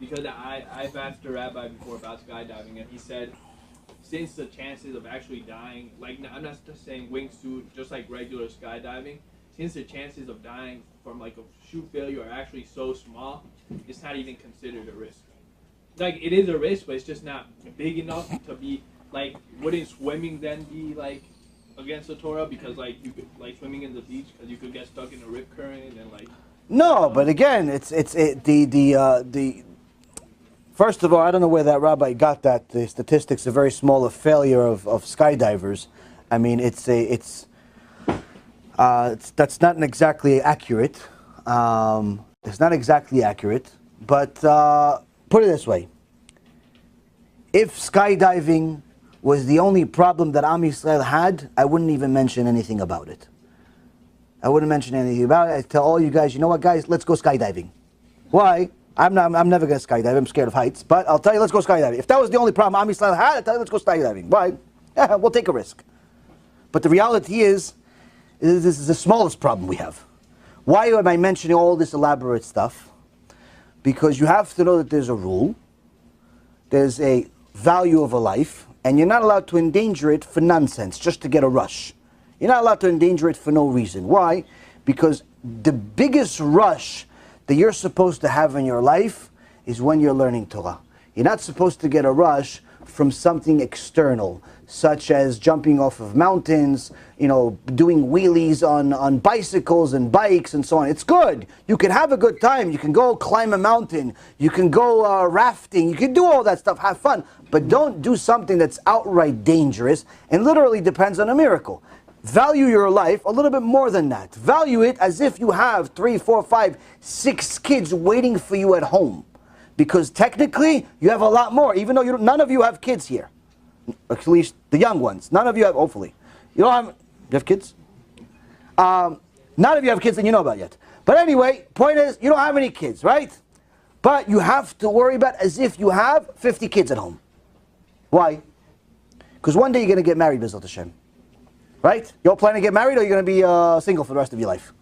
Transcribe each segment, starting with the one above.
Because I've asked a rabbi before about skydiving, and he said, since the chances of actually dying, like I'm not just saying wingsuit, just like regular skydiving, since the chances of dying from like a chute failure are actually so small, it's not even considered a risk. Like it is a risk, but it's just not big enough to be like. Wouldn't swimming then be like against the Torah because like you could like swimming in the beach because you could get stuck in a rip current and like. No, but again, the first of all, I don't know where that rabbi got that. The statistics are very small of failure of skydivers. I mean, that's not exactly accurate. It's not exactly accurate, but put it this way: if skydiving was the only problem that Am Yisrael had, I wouldn't even mention anything about it. I wouldn't mention anything about it. I tell all you guys, you know what, guys, let's go skydiving. Why? I'm never going to skydive. I'm scared of heights. But I'll tell you, let's go skydiving. If that was the only problem Am Yisrael had, I'd tell you, let's go skydiving. Why? Yeah, we'll take a risk. But the reality is this is the smallest problem we have. Why am I mentioning all this elaborate stuff? Because you have to know that there's a rule. There's a value of a life. And you're not allowed to endanger it for nonsense, just to get a rush. You're not allowed to endanger it for no reason. Why? Because the biggest rush that you're supposed to have in your life is when you're learning Torah. You're not supposed to get a rush from something external, such as jumping off of mountains, doing wheelies on bicycles and bikes and so on. It's good. You can have a good time. You can go climb a mountain. You can go rafting. You can do all that stuff. Have fun. But don't do something that's outright dangerous and literally depends on a miracle. Value your life a little bit more than that. Value it as if you have 3, 4, 5, 6 kids waiting for you at home. Because technically, you have a lot more, even though none of you have kids here. At least the young ones. None of you have, hopefully. You have kids? None of you have kids that you know about yet. But anyway, point is, you don't have any kids, right? But you have to worry about as if you have 50 kids at home. Why? Because one day you're going to get married, B'ezrat Hashem. Right? You're planning to get married, or you're going to be single for the rest of your life?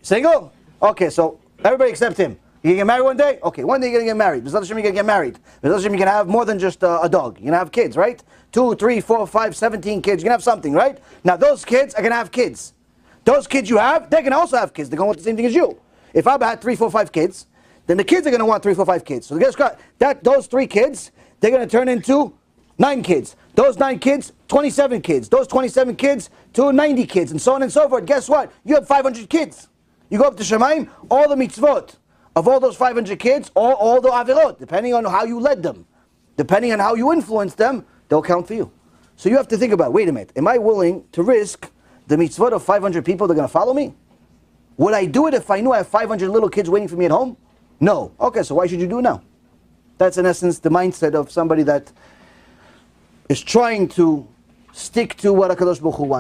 Single? Okay, so everybody except him. You're going to get married one day? Okay, one day you're going to get married. B'ezrat Hashem, you're going to get married. B'ezrat Hashem, you're going to have more than just a dog. You're going to have kids, right? 2, 3, 4, 5, 17 kids. You're going to have something, right? Now, those kids are going to have kids. Those kids you have, they're going to also have kids. They're going to want the same thing as you. If Abba had 3, 4, 5 kids, then the kids are going to want 3, 4, 5 kids. So guess what? Those 3 kids, they're going to turn into 9 kids. Those 9 kids, 27 kids. Those 27 kids, to 90 kids, and so on and so forth. Guess what? You have 500 kids. You go up to Shemaim, all the mitzvot of all those 500 kids, all the avirot, depending on how you led them, depending on how you influenced them, they'll count for you. So you have to think about, wait a minute, am I willing to risk the mitzvot of 500 people that are going to follow me? Would I do it if I knew I have 500 little kids waiting for me at home? No. Okay, so why should you do it now? That's in essence the mindset of somebody that is trying to stick to what HaKadosh Baruch Hu wants.